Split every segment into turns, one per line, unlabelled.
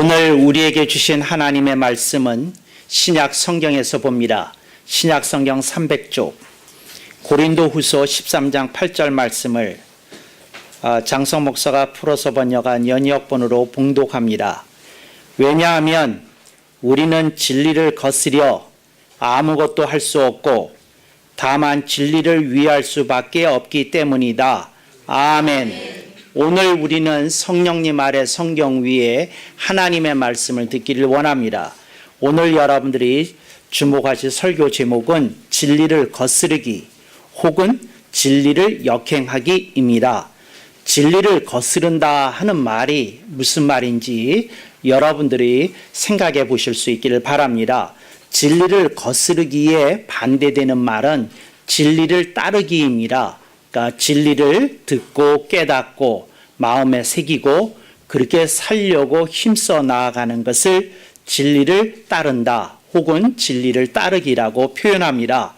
오늘 우리에게 주신 하나님의 말씀은 신약 성경에서 봅니다. 신약 성경 300쪽 고린도후서 13장 8절 말씀을 장성 목사가 풀어서 번역한 연이어본으로 봉독합니다. 왜냐하면 우리는 진리를 거스려 아무것도 할 수 없고 다만 진리를 위할 수밖에 없기 때문이다. 아멘. 오늘 우리는 성령님 아래 성경 위에 하나님의 말씀을 듣기를 원합니다. 오늘 여러분들이 주목하실 설교 제목은 진리를 거스르기 혹은 진리를 역행하기입니다. 진리를 거스른다 하는 말이 무슨 말인지 여러분들이 생각해 보실 수 있기를 바랍니다. 진리를 거스르기에 반대되는 말은 진리를 따르기입니다. 그러니까 진리를 듣고 깨닫고 마음에 새기고 그렇게 살려고 힘써 나아가는 것을 진리를 따른다 혹은 진리를 따르기라고 표현합니다.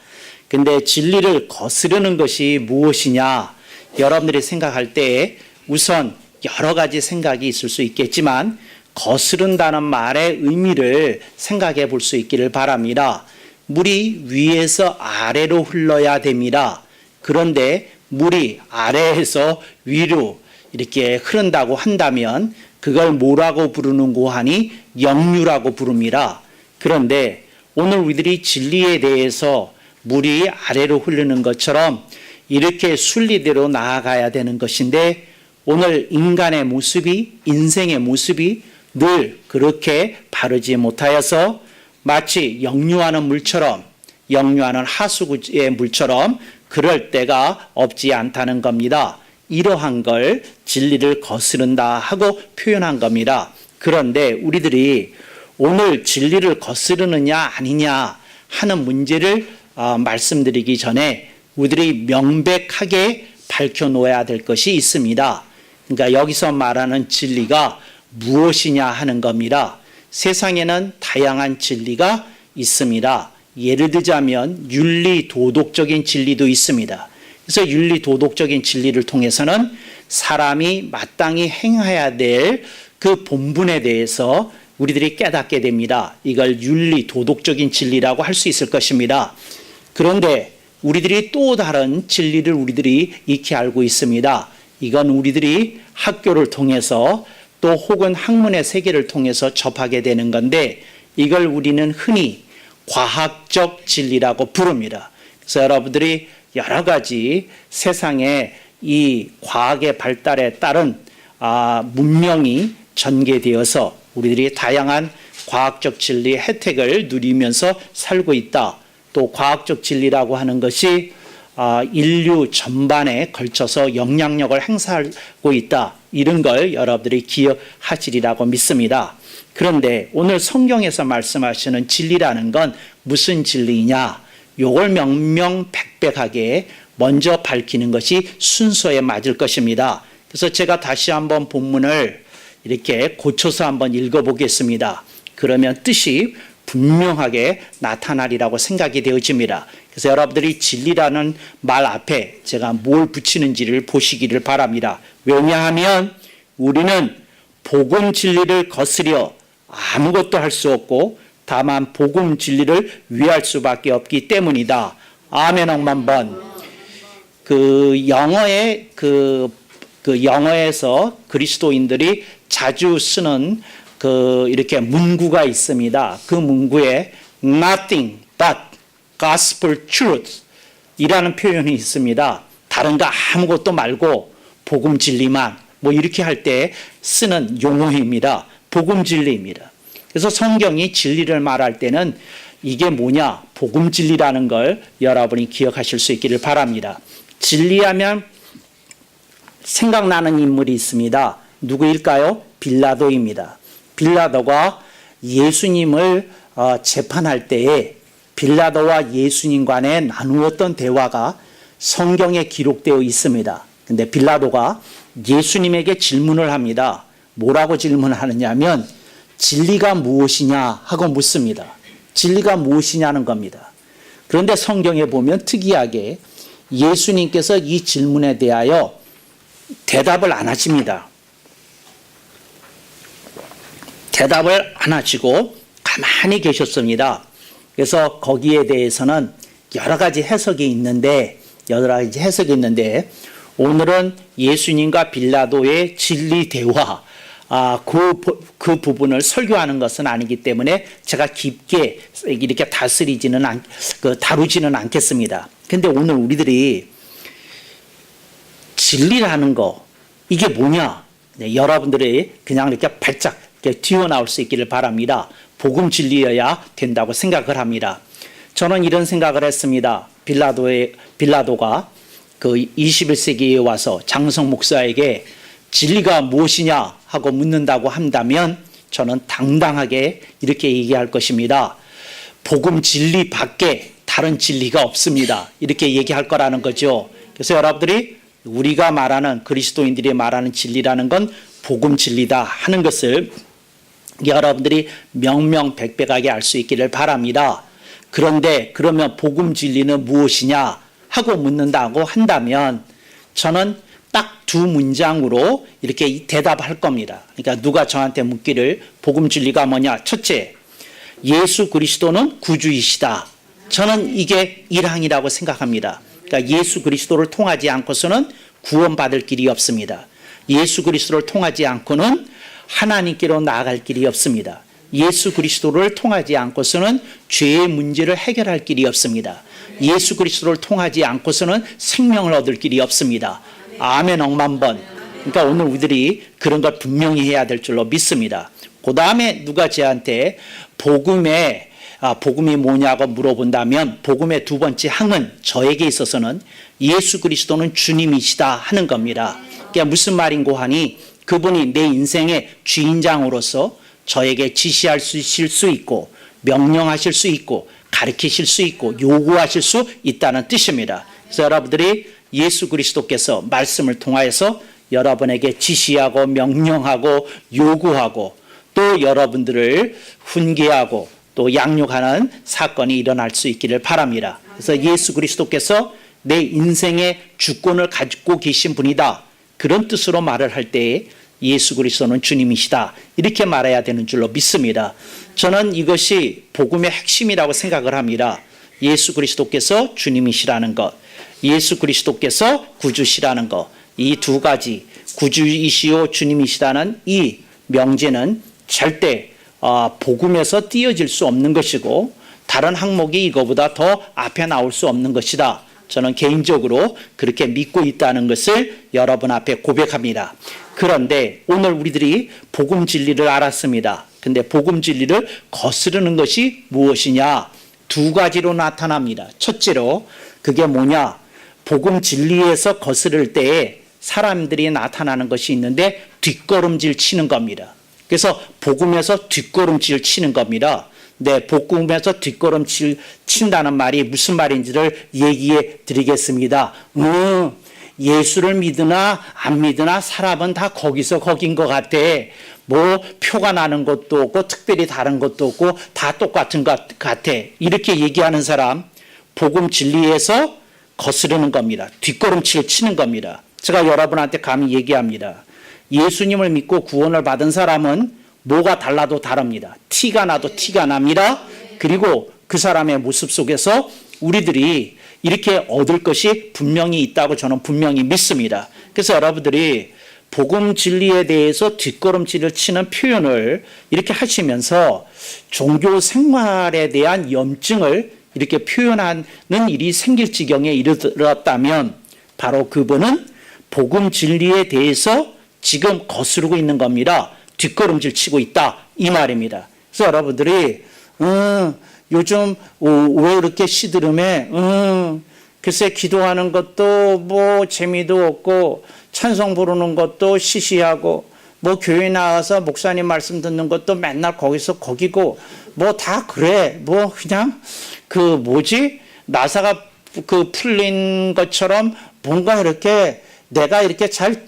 근데 진리를 거스르는 것이 무엇이냐? 여러분들이 생각할 때 우선 여러 가지 생각이 있을 수 있겠지만 거스른다는 말의 의미를 생각해 볼 수 있기를 바랍니다. 물이 위에서 아래로 흘러야 됩니다. 그런데 물이 아래에서 위로 이렇게 흐른다고 한다면 그걸 뭐라고 부르는고 하니 역류라고 부릅니다. 그런데 오늘 우리들이 진리에 대해서 물이 아래로 흐르는 것처럼 이렇게 순리대로 나아가야 되는 것인데 오늘 인간의 모습이 인생의 모습이 늘 그렇게 바르지 못하여서 마치 역류하는 물처럼 역류하는 하수구의 물처럼 그럴 때가 없지 않다는 겁니다. 이러한 걸 진리를 거스른다 하고 표현한 겁니다. 그런데 우리들이 오늘 진리를 거스르느냐 아니냐 하는 문제를 말씀드리기 전에 우리들이 명백하게 밝혀놓아야 될 것이 있습니다. 그러니까 여기서 말하는 진리가 무엇이냐 하는 겁니다. 세상에는 다양한 진리가 있습니다. 예를 들자면 윤리 도덕적인 진리도 있습니다. 그래서 윤리 도덕적인 진리를 통해서는 사람이 마땅히 행해야 될 그 본분에 대해서 우리들이 깨닫게 됩니다. 이걸 윤리 도덕적인 진리라고 할 수 있을 것입니다. 그런데 우리들이 또 다른 진리를 우리들이 익히 알고 있습니다. 이건 우리들이 학교를 통해서 또 혹은 학문의 세계를 통해서 접하게 되는 건데 이걸 우리는 흔히 과학적 진리라고 부릅니다. 그래서 여러분들이 여러 가지 세상에 이 과학의 발달에 따른 문명이 전개되어서 우리들이 다양한 과학적 진리의 혜택을 누리면서 살고 있다. 또 과학적 진리라고 하는 것이 인류 전반에 걸쳐서 영향력을 행사하고 있다. 이런 걸 여러분들이 기억하시리라고 믿습니다. 그런데 오늘 성경에서 말씀하시는 진리라는 건 무슨 진리냐? 요걸 명명백백하게 먼저 밝히는 것이 순서에 맞을 것입니다. 그래서 제가 다시 한번 본문을 이렇게 고쳐서 한번 읽어보겠습니다. 그러면 뜻이 분명하게 나타나리라고 생각이 되어집니다. 그래서 여러분들이 진리라는 말 앞에 제가 뭘 붙이는지를 보시기를 바랍니다. 왜냐하면 우리는 복음 진리를 거스려 아무것도 할 수 없고 다만 복음 진리를 위할 수밖에 없기 때문이다. 아멘 억만 번. 영어에서 그리스도인들이 자주 쓰는 이렇게 문구가 있습니다. 그 문구에 nothing but gospel truth 이라는 표현이 있습니다. 다른 거 아무것도 말고 복음 진리만 이렇게 할 때 쓰는 용어입니다. 복음 진리입니다. 그래서 성경이 진리를 말할 때는 이게 뭐냐? 복음 진리라는 걸 여러분이 기억하실 수 있기를 바랍니다. 진리하면 생각나는 인물이 있습니다. 누구일까요? 빌라도입니다. 빌라도가 예수님을 재판할 때에 빌라도와 예수님 간에 나누었던 대화가 성경에 기록되어 있습니다. 근데 빌라도가 예수님에게 질문을 합니다. 뭐라고 질문하느냐면 진리가 무엇이냐 하고 묻습니다. 진리가 무엇이냐는 겁니다. 그런데 성경에 보면 특이하게 예수님께서 이 질문에 대하여 대답을 안 하십니다. 대답을 안 하시고 가만히 계셨습니다. 그래서 거기에 대해서는 여러 가지 해석이 있는데 오늘은 예수님과 빌라도의 진리 대화, 그 부분을 설교하는 것은 아니기 때문에 제가 깊게 이렇게 다루지는 않겠습니다. 근데 오늘 우리들이 진리라는 거, 이게 뭐냐? 네, 여러분들이 그냥 이렇게 발작 튀어나올 수 있기를 바랍니다. 복음 진리여야 된다고 생각을 합니다. 저는 이런 생각을 했습니다. 빌라도가 그 21세기에 와서 장성 목사에게 진리가 무엇이냐 하고 묻는다고 한다면 저는 당당하게 이렇게 얘기할 것입니다. 복음 진리 밖에 다른 진리가 없습니다. 이렇게 얘기할 거라는 거죠. 그래서 여러분들이 우리가 말하는, 그리스도인들이 말하는 진리라는 건 복음 진리다 하는 것을 여러분들이 명명백백하게 알 수 있기를 바랍니다. 그런데 그러면 복음 진리는 무엇이냐 하고 묻는다고 한다면 저는 딱 두 문장으로 이렇게 대답할 겁니다. 그러니까 누가 저한테 묻기를 복음 진리가 뭐냐? 첫째, 예수 그리스도는 구주이시다. 저는 이게 1항이라고 생각합니다. 그러니까 예수 그리스도를 통하지 않고서는 구원받을 길이 없습니다. 예수 그리스도를 통하지 않고는 하나님께로 나아갈 길이 없습니다. 예수 그리스도를 통하지 않고서는 죄의 문제를 해결할 길이 없습니다. 예수 그리스도를 통하지 않고서는 생명을 얻을 길이 없습니다. 아멘 억만 번. 그러니까 오늘 우리들이 그런 걸 분명히 해야 될 줄로 믿습니다. 그 다음에 누가 저한테 복음이 뭐냐고 물어본다면 복음의 두 번째 항은 저에게 있어서는 예수 그리스도는 주님이시다 하는 겁니다. 그게 무슨 말인고 하니 그분이 내 인생의 주인장으로서 저에게 지시하실 수 있고 명령하실 수 있고 가르치실 수 있고 요구하실 수 있다는 뜻입니다. 그래서 여러분들이 예수 그리스도께서 말씀을 통하여서 여러분에게 지시하고 명령하고 요구하고 또 여러분들을 훈계하고 또 양육하는 사건이 일어날 수 있기를 바랍니다. 그래서 예수 그리스도께서 내 인생의 주권을 가지고 계신 분이다. 그런 뜻으로 말을 할 때에 예수 그리스도는 주님이시다. 이렇게 말해야 되는 줄로 믿습니다. 저는 이것이 복음의 핵심이라고 생각을 합니다. 예수 그리스도께서 주님이시라는 것, 예수 그리스도께서 구주시라는 것, 이 두 가지 구주이시오 주님이시라는 이 명제는 절대 복음에서 띄어질 수 없는 것이고 다른 항목이 이거보다 더 앞에 나올 수 없는 것이다. 저는 개인적으로 그렇게 믿고 있다는 것을 여러분 앞에 고백합니다. 그런데 오늘 우리들이 복음 진리를 알았습니다. 근데 복음 진리를 거스르는 것이 무엇이냐? 두 가지로 나타납니다. 첫째로 그게 뭐냐? 복음 진리에서 거스를 때에 사람들이 나타나는 것이 있는데 뒷걸음질 치는 겁니다. 그래서 복음에서 뒷걸음질 치는 겁니다. 네, 복음에서 뒷걸음질 친다는 말이 무슨 말인지를 얘기해 드리겠습니다. 예수를 믿으나 안 믿으나 사람은 다 거기서 거긴 것 같아. 뭐 표가 나는 것도 없고 특별히 다른 것도 없고 다 똑같은 것 같아. 이렇게 얘기하는 사람 복음 진리에서 거스르는 겁니다. 뒷걸음질 치는 겁니다. 제가 여러분한테 감히 얘기합니다. 예수님을 믿고 구원을 받은 사람은 뭐가 달라도 다릅니다. 티가 나도 티가 납니다. 그리고 그 사람의 모습 속에서 우리들이 이렇게 얻을 것이 분명히 있다고 저는 분명히 믿습니다. 그래서 여러분들이 복음 진리에 대해서 뒷걸음질을 치는 표현을 이렇게 하시면서 종교 생활에 대한 염증을 이렇게 표현하는 일이 생길 지경에 이르렀다면 바로 그분은 복음 진리에 대해서 지금 거스르고 있는 겁니다. 뒷걸음질 치고 있다 이 말입니다. 그래서 여러분들이 요즘 왜 이렇게 시들음해? 글쎄 기도하는 것도 뭐 재미도 없고 찬송 부르는 것도 시시하고 뭐 교회 나와서 목사님 말씀 듣는 것도 맨날 거기서 거기고 뭐 다 그래. 뭐 그냥 나사가 풀린 것처럼 뭔가 이렇게 내가 이렇게 잘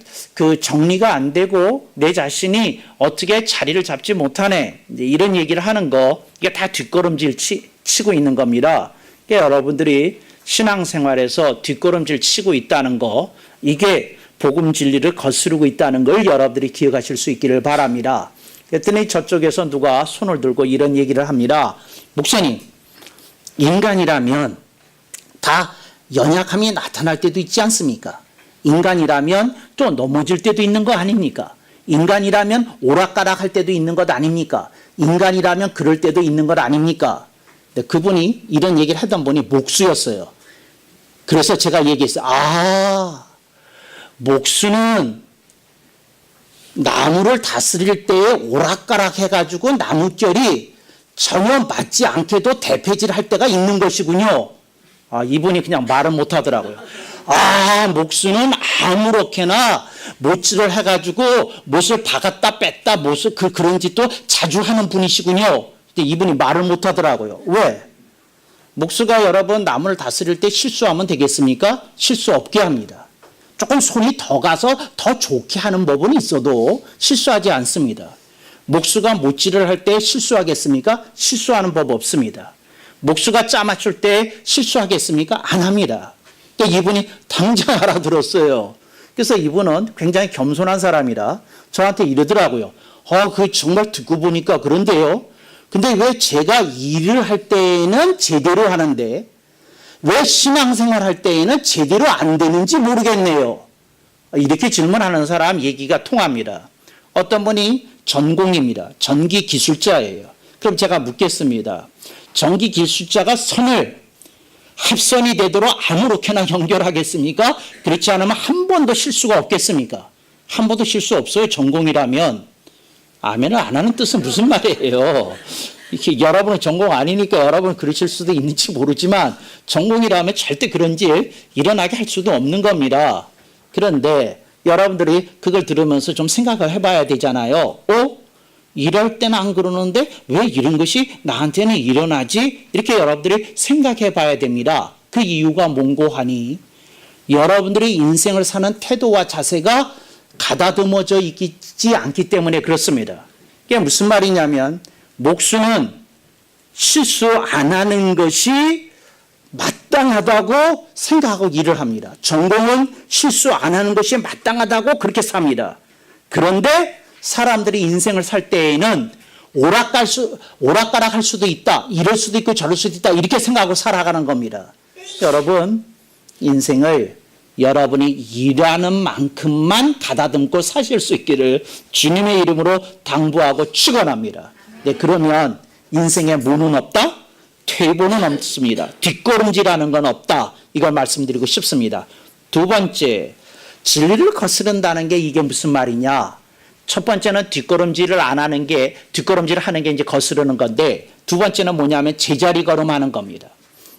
정리가 안 되고 내 자신이 어떻게 자리를 잡지 못하네. 이런 얘기를 하는 거 이게 다 뒷걸음질 치고 있는 겁니다. 그러니까 여러분들이 신앙생활에서 뒷걸음질 치고 있다는 거 이게 복음 진리를 거스르고 있다는 걸 여러분들이 기억하실 수 있기를 바랍니다. 그랬더니 저쪽에서 누가 손을 들고 이런 얘기를 합니다. 목사님, 인간이라면 다 연약함이 나타날 때도 있지 않습니까? 인간이라면 또 넘어질 때도 있는 거 아닙니까? 인간이라면 오락가락할 때도 있는 것 아닙니까? 인간이라면 그럴 때도 있는 것 아닙니까? 근데 그분이 이런 얘기를 하던 분이 목수였어요. 그래서 제가 얘기했어요. 목수는 나무를 다스릴 때에 오락가락 해가지고 나뭇결이 전혀 맞지 않게도 대패질할 때가 있는 것이군요. 이분이 그냥 말을 못하더라고요. 목수는 아무렇게나 못질을 해가지고 못을 박았다 뺐다 그런 짓도 자주 하는 분이시군요. 근데 이분이 말을 못하더라고요. 왜? 목수가 여러분 나무를 다스릴 때 실수하면 되겠습니까? 실수 없게 합니다. 조금 손이 더 가서 더 좋게 하는 법은 있어도 실수하지 않습니다. 목수가 못질을 할 때 실수하겠습니까? 실수하는 법 없습니다. 목수가 짜 맞출 때 실수하겠습니까? 안 합니다. 그러니까 이분이 당장 알아들었어요. 그래서 이분은 굉장히 겸손한 사람이라 저한테 이러더라고요. 그 정말 듣고 보니까 그런데요. 근데 왜 제가 일을 할 때에는 제대로 하는데 왜 신앙생활 할 때에는 제대로 안 되는지 모르겠네요. 이렇게 질문하는 사람 얘기가 통합니다. 어떤 분이 전공입니다. 전기기술자예요. 그럼 제가 묻겠습니다. 전기기술자가 선을 합선이 되도록 아무렇게나 연결하겠습니까? 그렇지 않으면 한 번도 실수가 없겠습니까? 한 번도 실수 없어요. 전공이라면. 아멘을 안 하는 뜻은 무슨 말이에요? 이렇게 여러분은 전공 아니니까 여러분은 그러실 수도 있는지 모르지만 전공이라면 절대 그런 일 일어나게 할 수도 없는 겁니다. 그런데 여러분들이 그걸 들으면서 좀 생각을 해봐야 되잖아요. 이럴 때는 안 그러는데 왜 이런 것이 나한테는 일어나지? 이렇게 여러분들이 생각해 봐야 됩니다. 그 이유가 뭔고 하니 여러분들이 인생을 사는 태도와 자세가 가다듬어져 있지 않기 때문에 그렇습니다. 그게 무슨 말이냐면 목수는 실수 안 하는 것이 마땅하다고 생각하고 일을 합니다. 전공은 실수 안 하는 것이 마땅하다고 그렇게 삽니다. 그런데 사람들이 인생을 살 때에는 오락가락 할 수도 있다. 이럴 수도 있고 저럴 수도 있다. 이렇게 생각하고 살아가는 겁니다. 여러분, 인생을 여러분이 일하는 만큼만 가다듬고 사실 수 있기를 주님의 이름으로 당부하고 축원합니다. 네, 그러면 인생에 뭐는 없다? 퇴보는 없습니다. 뒷걸음질하는 건 없다. 이걸 말씀드리고 싶습니다. 두 번째, 진리를 거스른다는 게 이게 무슨 말이냐? 첫 번째는 뒷걸음질을 하는 게 이제 거스르는 건데 두 번째는 뭐냐면 제자리 걸음하는 겁니다.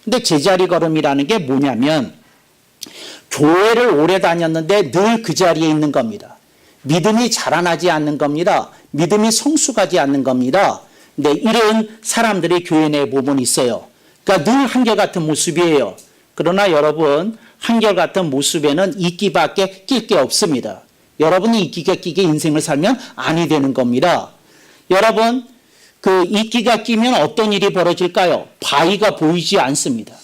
근데 제자리 걸음이라는 게 뭐냐면 교회를 오래 다녔는데 늘 그 자리에 있는 겁니다. 믿음이 자라나지 않는 겁니다. 믿음이 성숙하지 않는 겁니다. 근데 이런 사람들이 교회 내에 보면 있어요. 그러니까 늘 한결같은 모습이에요. 그러나 여러분, 한결같은 모습에는 이끼밖에 낄 게 없습니다. 여러분이 이끼가 끼게 인생을 살면 아니 되는 겁니다. 여러분, 그 이끼가 끼면 어떤 일이 벌어질까요? 바위가 보이지 않습니다.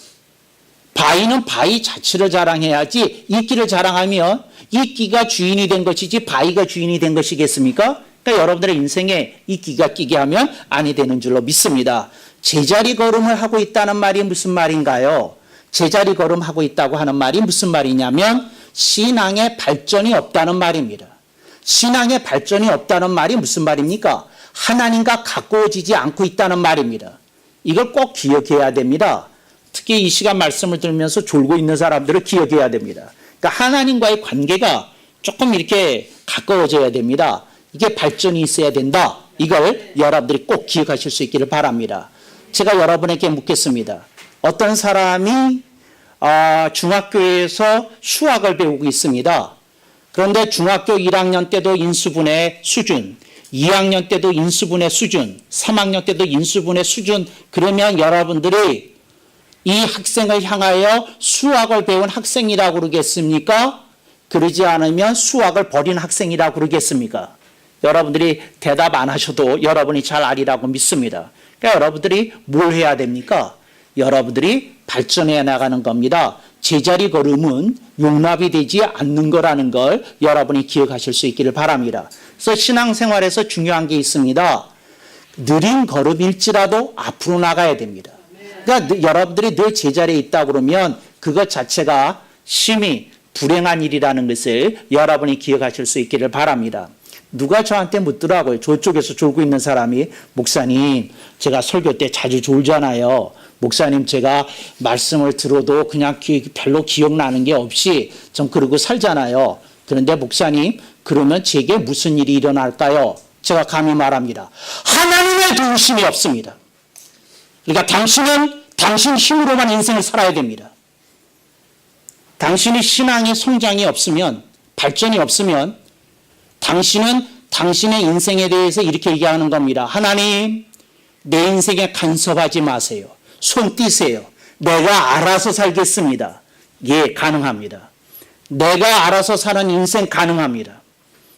바위는 바위 자체를 자랑해야지 이끼를 자랑하면 이끼가 주인이 된 것이지 바위가 주인이 된 것이겠습니까? 그러니까 여러분들의 인생에 이끼가 끼게 하면 아니 되는 줄로 믿습니다. 제자리 걸음을 하고 있다는 말이 무슨 말인가요? 제자리 걸음하고 있다고 하는 말이 무슨 말이냐면 신앙의 발전이 없다는 말입니다. 신앙의 발전이 없다는 말이 무슨 말입니까? 하나님과 가까워지지 않고 있다는 말입니다. 이걸 꼭 기억해야 됩니다. 특히 이 시간 말씀을 들으면서 졸고 있는 사람들을 기억해야 됩니다. 그러니까 하나님과의 관계가 조금 이렇게 가까워져야 됩니다. 이게 발전이 있어야 된다. 이걸 여러분들이 꼭 기억하실 수 있기를 바랍니다. 제가 여러분에게 묻겠습니다. 어떤 사람이 중학교에서 수학을 배우고 있습니다. 그런데 중학교 1학년 때도 인수분해 수준, 2학년 때도 인수분해 수준, 3학년 때도 인수분해 수준, 그러면 여러분들이 이 학생을 향하여 수학을 배운 학생이라고 그러겠습니까? 그러지 않으면 수학을 버린 학생이라고 그러겠습니까? 여러분들이 대답 안 하셔도 여러분이 잘 아리라고 믿습니다. 그러니까 여러분들이 뭘 해야 됩니까? 여러분들이 발전해 나가는 겁니다. 제자리 걸음은 용납이 되지 않는 거라는 걸 여러분이 기억하실 수 있기를 바랍니다. 그래서 신앙생활에서 중요한 게 있습니다. 느린 걸음일지라도 앞으로 나가야 됩니다. 그러니까 여러분들이 늘 제자리에 있다 그러면 그것 자체가 심히 불행한 일이라는 것을 여러분이 기억하실 수 있기를 바랍니다. 누가 저한테 묻더라고요. 저쪽에서 졸고 있는 사람이, 목사님, 제가 설교 때 자주 졸잖아요. 목사님, 제가 말씀을 들어도 그냥 별로 기억나는 게 없이 좀 그러고 살잖아요. 그런데 목사님, 그러면 제게 무슨 일이 일어날까요? 제가 감히 말합니다. 하나님의 도우심이 없습니다. 그러니까 당신은 당신 힘으로만 인생을 살아야 됩니다. 당신이 신앙의 성장이 없으면, 발전이 없으면 당신은 당신의 인생에 대해서 이렇게 얘기하는 겁니다. 하나님, 내 인생에 간섭하지 마세요. 손 띄세요. 내가 알아서 살겠습니다. 예, 가능합니다. 내가 알아서 사는 인생 가능합니다.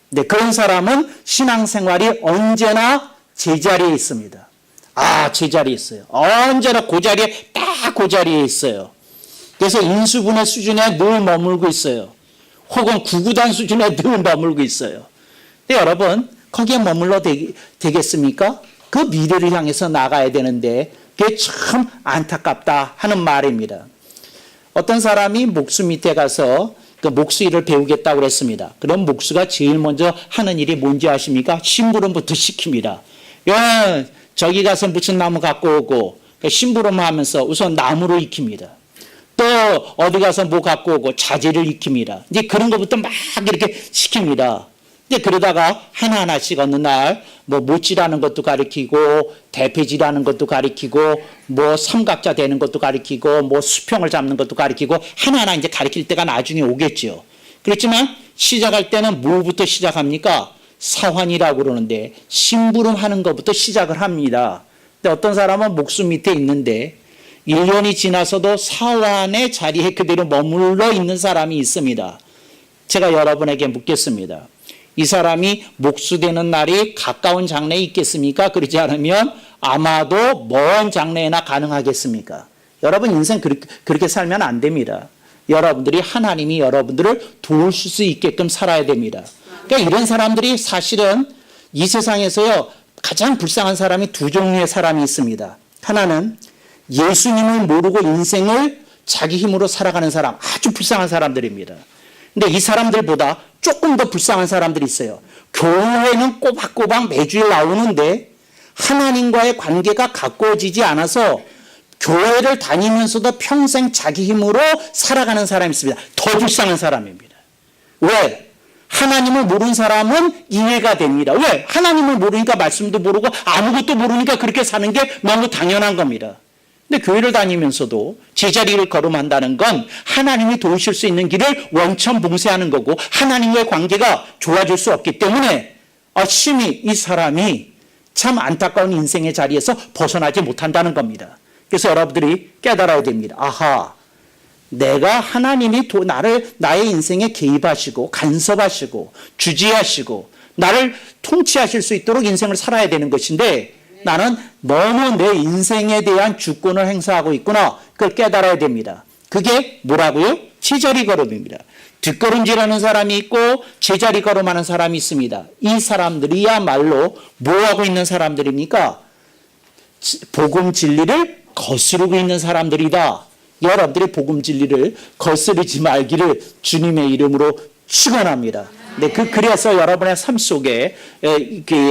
네, 그런 사람은 신앙생활이 언제나 제자리에 있습니다. 아, 제자리에 있어요. 언제나 그 자리에, 딱 그 자리에 있어요. 그래서 인수분해 수준에 늘 머물고 있어요. 혹은 구구단 수준에 늘 머물고 있어요. 근데 여러분, 거기에 머물러 되겠습니까? 그 미래를 향해서 나가야 되는데 그게 참 안타깝다 하는 말입니다. 어떤 사람이 목수 밑에 가서 그 목수 일을 배우겠다고 그랬습니다. 그럼 목수가 제일 먼저 하는 일이 뭔지 아십니까? 심부름부터 시킵니다. 야, 저기 가서 무슨 나무 갖고 오고, 심부름하면서 우선 나무를 익힙니다. 또 어디 가서 뭐 갖고 오고 자재를 익힙니다. 이제 그런 것부터 막 이렇게 시킵니다. 이제 그러다가 하나하나씩 어느 날 뭐 못질하는 것도 가리키고, 대패질하는 것도 가리키고, 뭐 삼각자 되는 것도 가리키고, 뭐 수평을 잡는 것도 가리키고, 하나하나 이제 가리킬 때가 나중에 오겠죠. 그렇지만 시작할 때는 뭐부터 시작합니까? 사환이라고 그러는데 심부름하는 것부터 시작을 합니다. 근데 어떤 사람은 목수 밑에 있는데 1년이 지나서도 사환의 자리에 그대로 머물러 있는 사람이 있습니다. 제가 여러분에게 묻겠습니다. 이 사람이 목수 되는 날이 가까운 장래에 있겠습니까? 그러지 않으면 아마도 먼 장래에나 가능하겠습니까? 여러분 인생 그렇게 살면 안 됩니다. 여러분들이 하나님이 여러분들을 도우실 수 있게끔 살아야 됩니다. 그러니까 이런 사람들이 사실은 이 세상에서요 가장 불쌍한 사람이 두 종류의 사람이 있습니다. 하나는 예수님을 모르고 인생을 자기 힘으로 살아가는 사람, 아주 불쌍한 사람들입니다. 근데 이 사람들보다 조금 더 불쌍한 사람들이 있어요. 교회는 꼬박꼬박 매주일 나오는데 하나님과의 관계가 가까워지지 않아서 교회를 다니면서도 평생 자기 힘으로 살아가는 사람이 있습니다. 더 불쌍한 사람입니다. 왜? 하나님을 모르는 사람은 이해가 됩니다. 왜? 하나님을 모르니까 말씀도 모르고 아무것도 모르니까 그렇게 사는 게 너무 당연한 겁니다. 근데 교회를 다니면서도 제자리를 걸음한다는 건 하나님이 도우실 수 있는 길을 원천봉쇄하는 거고 하나님과의 관계가 좋아질 수 없기 때문에 심히 이 사람이 참 안타까운 인생의 자리에서 벗어나지 못한다는 겁니다. 그래서 여러분들이 깨달아야 됩니다. 아하, 내가 하나님이 나의 인생에 개입하시고 간섭하시고 주지하시고 나를 통치하실 수 있도록 인생을 살아야 되는 것인데 나는 너무 내 인생에 대한 주권을 행사하고 있구나. 그걸 깨달아야 됩니다. 그게 뭐라고요? 제자리 걸음입니다. 뒷걸음질하는 사람이 있고 제자리 걸음하는 사람이 있습니다. 이 사람들이야말로 뭐하고 있는 사람들입니까? 복음 진리를 거스르고 있는 사람들이다. 여러분들이 복음 진리를 거스르지 말기를 주님의 이름으로 축원합니다. 네, 그래서 여러분의 삶 속에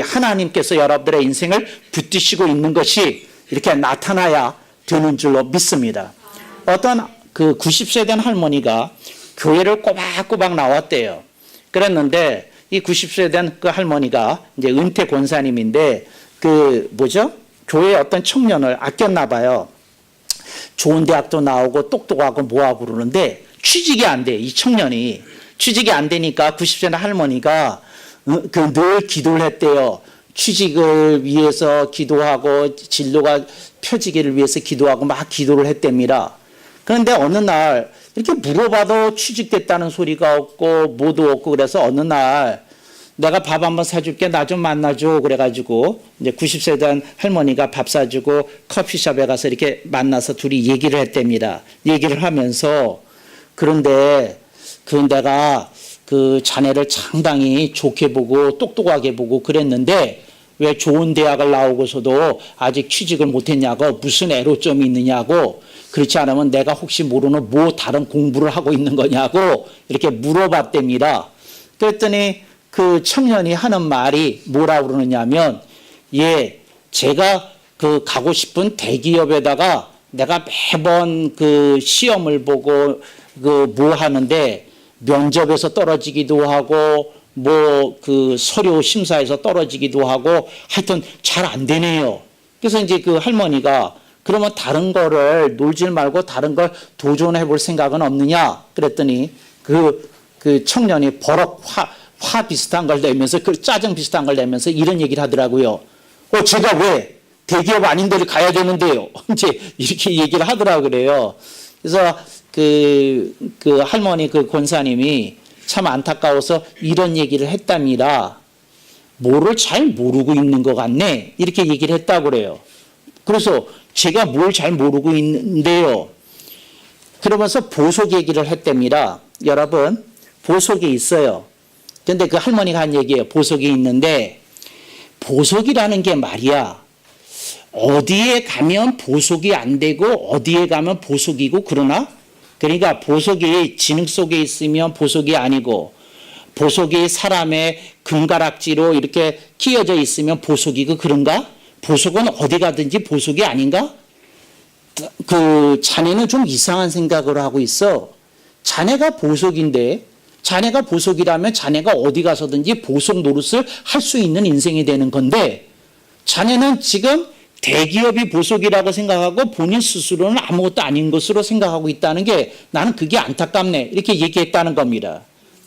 하나님께서 여러분들의 인생을 붙드시고 있는 것이 이렇게 나타나야 되는 줄로 믿습니다. 어떤 그 90세 된 할머니가 교회를 꼬박꼬박 나왔대요. 그랬는데 이 90세 된 그 할머니가 이제 은퇴 권사님인데 교회 어떤 청년을 아꼈나 봐요. 좋은 대학도 나오고 똑똑하고 뭐하고 그러는데 취직이 안 돼, 이 청년이. 취직이 안 되니까 90세 할머니가 늘 기도를 했대요. 취직을 위해서 기도하고 진로가 펴지기를 위해서 기도하고 막 기도를 했답니다. 그런데 어느 날 이렇게 물어봐도 취직됐다는 소리가 없고 뭐도 없고 그래서 어느 날 내가 밥 한번 사줄게, 나 좀 만나줘 그래가지고 이제 90세 된 할머니가 밥 사주고 커피숍에 가서 이렇게 만나서 둘이 얘기를 했답니다. 얘기를 하면서 그런데 내가 그 자네를 상당히 좋게 보고 똑똑하게 보고 그랬는데 왜 좋은 대학을 나오고서도 아직 취직을 못했냐고, 무슨 애로점이 있느냐고, 그렇지 않으면 내가 혹시 모르는 뭐 다른 공부를 하고 있는 거냐고 이렇게 물어봤답니다. 그랬더니 그 청년이 하는 말이 뭐라고 그러느냐면, 제가 그 가고 싶은 대기업에다가 내가 매번 그 시험을 보고 그 뭐 하는데 면접에서 떨어지기도 하고 뭐 그 서류 심사에서 떨어지기도 하고 하여튼 잘 안 되네요. 그래서 이제 그 할머니가 그러면 다른 거를 놀지 말고 다른 걸 도전해 볼 생각은 없느냐 그랬더니 그 청년이 버럭 화 비슷한 걸 내면서 그 짜증 비슷한 걸 내면서 이런 얘기를 하더라고요. 제가 왜 대기업 아닌 데를 가야 되는데요. 이제 이렇게 얘기를 하더라고 그래요. 그래서 그 할머니 그 권사님이 참 안타까워서 이런 얘기를 했답니다. 뭐를 잘 모르고 있는 것 같네. 이렇게 얘기를 했다고 그래요. 그래서 제가 뭘 잘 모르고 있는데요. 그러면서 보석 얘기를 했답니다. 여러분, 보석이 있어요. 근데 그 할머니가 한 얘기예요. 보석이 있는데 보석이라는 게 말이야. 어디에 가면 보석이 안 되고 어디에 가면 보석이고 그러나? 그러니까 보석이 진흙 속에 있으면 보석이 아니고 보석이 사람의 금가락지로 이렇게 끼어져 있으면 보석이고 그런가? 보석은 어디 가든지 보석이 아닌가? 그 자네는 좀 이상한 생각을 하고 있어. 자네가 보석인데 자네가 보석이라면 자네가 어디 가서든지 보석 노릇을 할 수 있는 인생이 되는 건데 자네는 지금 대기업이 보석이라고 생각하고 본인 스스로는 아무것도 아닌 것으로 생각하고 있다는 게 나는 그게 안타깝네. 이렇게 얘기했다는 겁니다.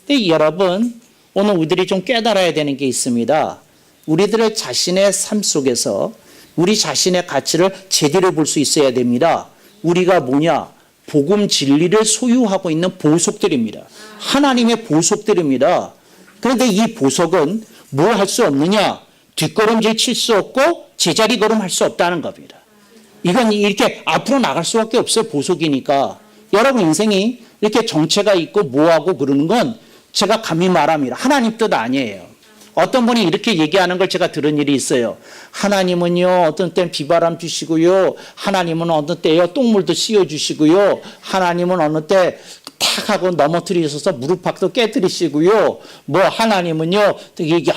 근데 여러분, 오늘 우리들이 좀 깨달아야 되는 게 있습니다. 우리들의 자신의 삶 속에서 우리 자신의 가치를 제대로 볼 수 있어야 됩니다. 우리가 뭐냐? 복음 진리를 소유하고 있는 보석들입니다. 하나님의 보석들입니다. 그런데 이 보석은 뭘 할 수 없느냐? 뒷걸음질 칠 수 없고 제자리 걸음할 수 없다는 겁니다. 이건 이렇게 앞으로 나갈 수밖에 없어요. 보석이니까. 여러분 인생이 이렇게 정체가 있고 뭐하고 그러는 건 제가 감히 말합니다. 하나님 뜻 아니에요. 어떤 분이 이렇게 얘기하는 걸 제가 들은 일이 있어요. 하나님은요, 어떤 때는 비바람 주시고요. 하나님은 어느 때요, 똥물도 씌워주시고요. 하나님은 어느 때 탁 하고 넘어뜨리셔서 무릎팍도 깨뜨리시고요. 뭐 하나님은요,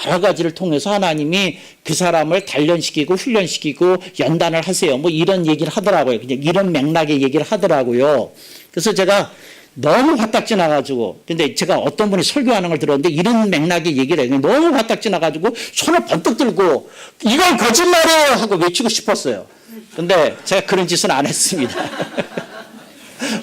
여러 가지를 통해서 하나님이 그 사람을 단련시키고 훈련시키고 연단을 하세요. 뭐 이런 얘기를 하더라고요. 그냥 이런 맥락의 얘기를 하더라고요. 그래서 제가 너무 화딱지 나가지고, 근데 제가 어떤 분이 설교하는 걸 들었는데 이런 맥락의 얘기를 해요. 너무 화딱지 나가지고 손을 번뜩 들고 이건 거짓말이에요 하고 외치고 싶었어요. 근데 제가 그런 짓은 안 했습니다.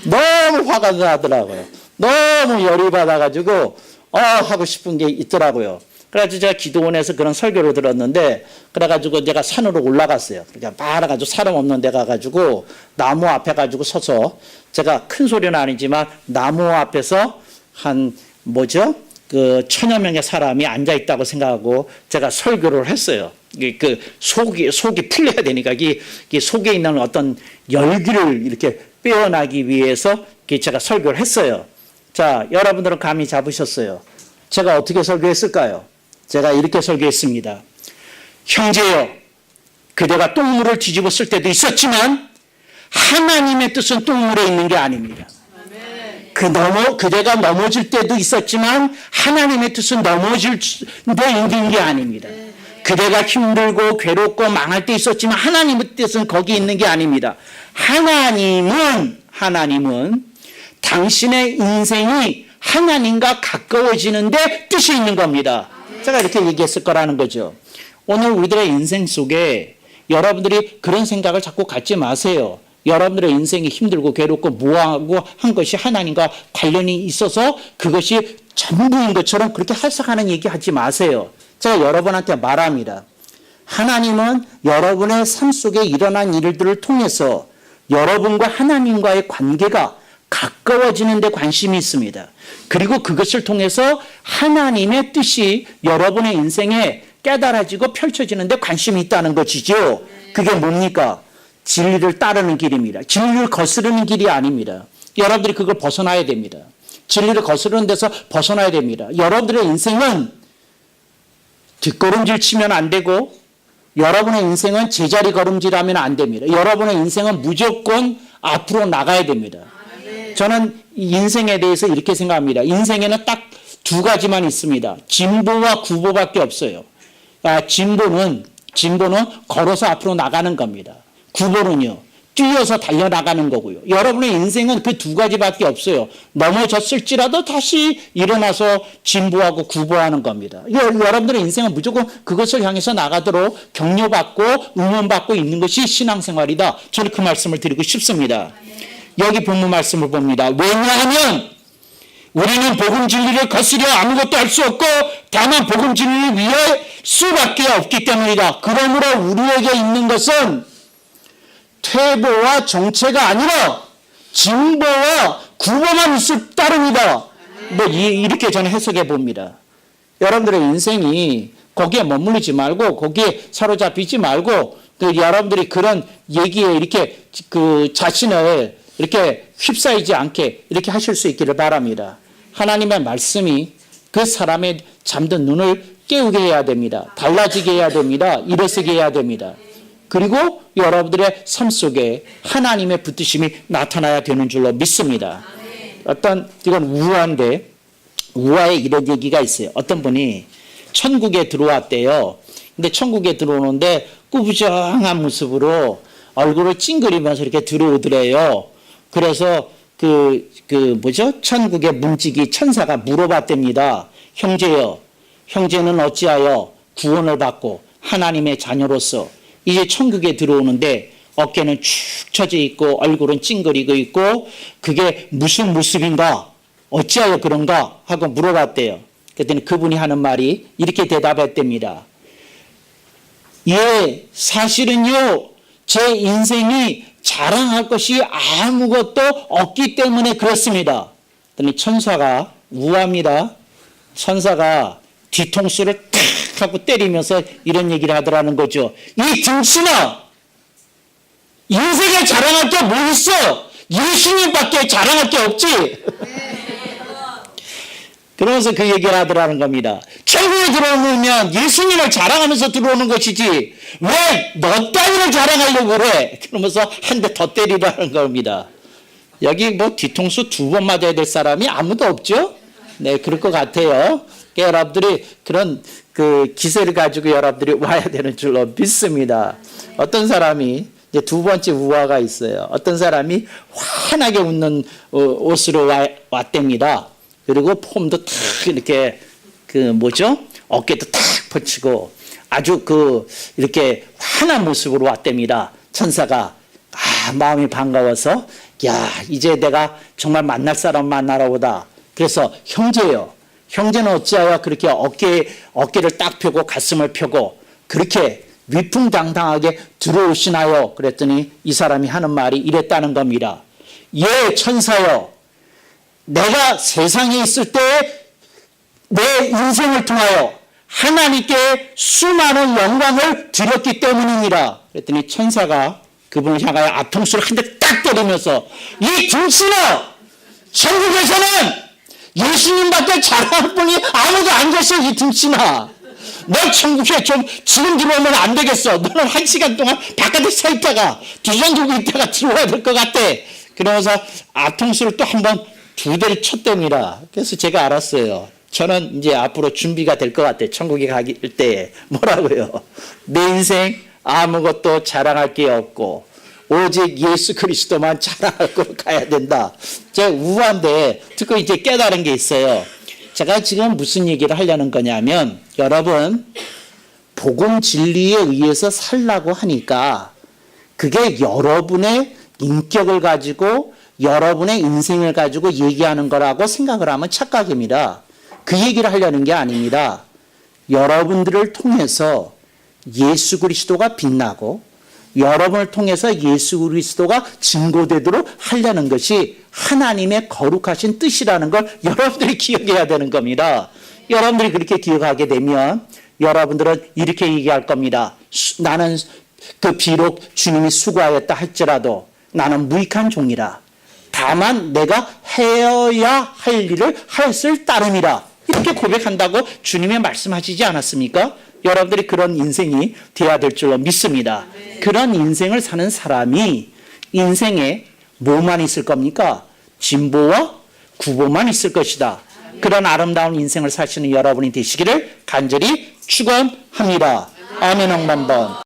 너무 화가 나더라고요. 너무 열이 받아가지고 하고 싶은 게 있더라고요. 그래가지고 제가 기도원에서 그런 설교를 들었는데 그래가지고 제가 산으로 올라갔어요. 그러니까 말아가지고 사람 없는 데 가가지고 나무 앞에 가지고 서서 제가 큰 소리는 아니지만 나무 앞에서 그 1000여 명의 사람이 앉아 있다고 생각하고 제가 설교를 했어요. 그 속이 풀려야 되니까 이 속에 있는 어떤 열기를 이렇게 빼어나기 위해서 제가 설교를 했어요. 자, 여러분들은 감이 잡으셨어요. 제가 어떻게 설교했을까요? 제가 이렇게 설교했습니다. 형제여, 그대가 똥물을 뒤집었을 때도 있었지만 하나님의 뜻은 똥물에 있는 게 아닙니다. 그대가 넘어질 때도 있었지만 하나님의 뜻은 넘어질 데 있는 게 아닙니다. 그대가 힘들고 괴롭고 망할 때 있었지만 하나님의 뜻은 거기 있는 게 아닙니다. 하나님은 당신의 인생이 하나님과 가까워지는데 뜻이 있는 겁니다. 제가 이렇게 얘기했을 거라는 거죠. 오늘 우리들의 인생 속에 여러분들이 그런 생각을 자꾸 갖지 마세요. 여러분들의 인생이 힘들고 괴롭고 무하고 한 것이 하나님과 관련이 있어서 그것이 전부인 것처럼 그렇게 해석하는 얘기 하지 마세요. 제가 여러분한테 말합니다. 하나님은 여러분의 삶 속에 일어난 일들을 통해서 여러분과 하나님과의 관계가 가까워지는 데 관심이 있습니다. 그리고 그것을 통해서 하나님의 뜻이 여러분의 인생에 깨달아지고 펼쳐지는 데 관심이 있다는 것이죠. 그게 뭡니까? 진리를 따르는 길입니다. 진리를 거스르는 길이 아닙니다. 여러분들이 그걸 벗어나야 됩니다. 진리를 거스르는 데서 벗어나야 됩니다. 여러분들의 인생은 뒷걸음질 치면 안 되고 여러분의 인생은 제자리 걸음질하면 안 됩니다. 여러분의 인생은 무조건 앞으로 나가야 됩니다. 저는 인생에 대해서 이렇게 생각합니다. 인생에는 딱 두 가지만 있습니다. 진보와 구보밖에 없어요. 진보는 걸어서 앞으로 나가는 겁니다. 구보는요, 뛰어서 달려나가는 거고요. 여러분의 인생은 그 두 가지밖에 없어요. 넘어졌을지라도 다시 일어나서 진보하고 구보하는 겁니다. 여러분들의 인생은 무조건 그것을 향해서 나가도록 격려받고 응원받고 있는 것이 신앙생활이다. 저는 그 말씀을 드리고 싶습니다. 여기 본문 말씀을 봅니다. 왜냐하면 우리는 복음 진리를 거스려 아무것도 할 수 없고 다만 복음 진리를 위할 수밖에 없기 때문이다. 그러므로 우리에게 있는 것은 퇴보와 정체가 아니라 진보와 구보만 있을 따름이다. 이렇게 저는 해석해 봅니다. 여러분들의 인생이 거기에 머물리지 말고 거기에 사로잡히지 말고 여러분들이 그런 얘기에 이렇게 자신을 이렇게 휩싸이지 않게 이렇게 하실 수 있기를 바랍니다. 하나님의 말씀이 그 사람의 잠든 눈을 깨우게 해야 됩니다. 달라지게 해야 됩니다. 일어서게 해야 됩니다. 그리고 여러분들의 삶 속에 하나님의 붙드심이 나타나야 되는 줄로 믿습니다. 이건 우화인데 우화에 이런 얘기가 있어요. 어떤 분이 천국에 들어왔대요. 근데 천국에 들어오는데 꾸부정한 모습으로 얼굴을 찡그리면서 이렇게 들어오더래요. 그래서 천국의 문지기 천사가 물어봤답니다. 형제여, 형제는 어찌하여 구원을 받고 하나님의 자녀로서 이제 천국에 들어오는데 어깨는 축 처져 있고 얼굴은 찡그리고 있고 그게 무슨 모습인가? 어찌하여 그런가? 하고 물어봤대요. 그랬더니 그분이 하는 말이 이렇게 대답했답니다. 예, 사실은요, 제 인생이 자랑할 것이 아무것도 없기 때문에 그렇습니다. 그랬더니 천사가 우합니다. 천사가 뒤통수를 탁 하고 때리면서 이런 얘기를 하더라는 거죠. 이 등신아, 인생에 자랑할 게 뭐 있어? 예수님밖에 자랑할 게 없지. 그러면서 그 얘기를 하더라는 겁니다. 천국에 들어오면 예수님을 자랑하면서 들어오는 것이지 왜 너 따위를 자랑하려고 그래? 그러면서 한 대 더 때리라는 겁니다. 여기 뒤통수 2번 맞아야 될 사람이 아무도 없죠? 네, 그럴 것 같아요. 여러분들이 그런 기세를 가지고 여러분들이 와야 되는 줄로 믿습니다. 어떤 사람이 이제 두 번째 우화가 있어요. 어떤 사람이 환하게 웃는 옷으로 왔답니다. 그리고 폼도 탁 이렇게 어깨도 탁 펼치고 아주 이렇게 환한 모습으로 왔답니다. 천사가 마음이 반가워서 이제 내가 정말 만날 사람 만나러 오다. 그래서 형제요. 형제는 어찌하여 그렇게 어깨를 딱 펴고 가슴을 펴고 그렇게 위풍당당하게 들어오시나요? 그랬더니 이 사람이 하는 말이 이랬다는 겁니다. 예, 천사요. 내가 세상에 있을 때 내 인생을 통하여 하나님께 수많은 영광을 드렸기 때문입니다. 그랬더니 천사가 그분을 향하여 앞통수를 한 대 딱 때리면서 이 등신아, 천국에서는 예수님밖에 자랑할 분이 아무도 안 계셔. 이 등신아, 너 천국에 좀 지금 들어오면 안 되겠어. 너는 1시간 동안 바깥에 서 있다가 2시간 정도 있다가 들어와야 될 것 같아. 그러면서 앞통수를 또 한 번 2대를 쳤답니다. 그래서 제가 알았어요. 저는 이제 앞으로 준비가 될 것 같아. 천국에 가길 때 뭐라고요? 내 인생 아무것도 자랑할 게 없고 오직 예수 그리스도만 자랑할 거로 가야 된다. 제가 우한데 듣고 이제 깨달은 게 있어요. 제가 지금 무슨 얘기를 하려는 거냐면 여러분, 복음 진리에 의해서 살라고 하니까 그게 여러분의 인격을 가지고 여러분의 인생을 가지고 얘기하는 거라고 생각을 하면 착각입니다. 그 얘기를 하려는 게 아닙니다. 여러분들을 통해서 예수 그리스도가 빛나고 여러분을 통해서 예수 그리스도가 증거되도록 하려는 것이 하나님의 거룩하신 뜻이라는 걸 여러분들이 기억해야 되는 겁니다. 여러분들이 그렇게 기억하게 되면 여러분들은 이렇게 얘기할 겁니다. 나는 비록 주님이 수고하였다 할지라도 나는 무익한 종이라. 다만 내가 해야 할 일을 하였을 따름이라. 이렇게 고백한다고 주님이 말씀하시지 않았습니까? 여러분들이 그런 인생이 되어야 될 줄로 믿습니다. 그런 인생을 사는 사람이 인생에 뭐만 있을 겁니까? 진보와 구보만 있을 것이다. 그런 아름다운 인생을 사시는 여러분이 되시기를 간절히 축원합니다. 아멘. 한번.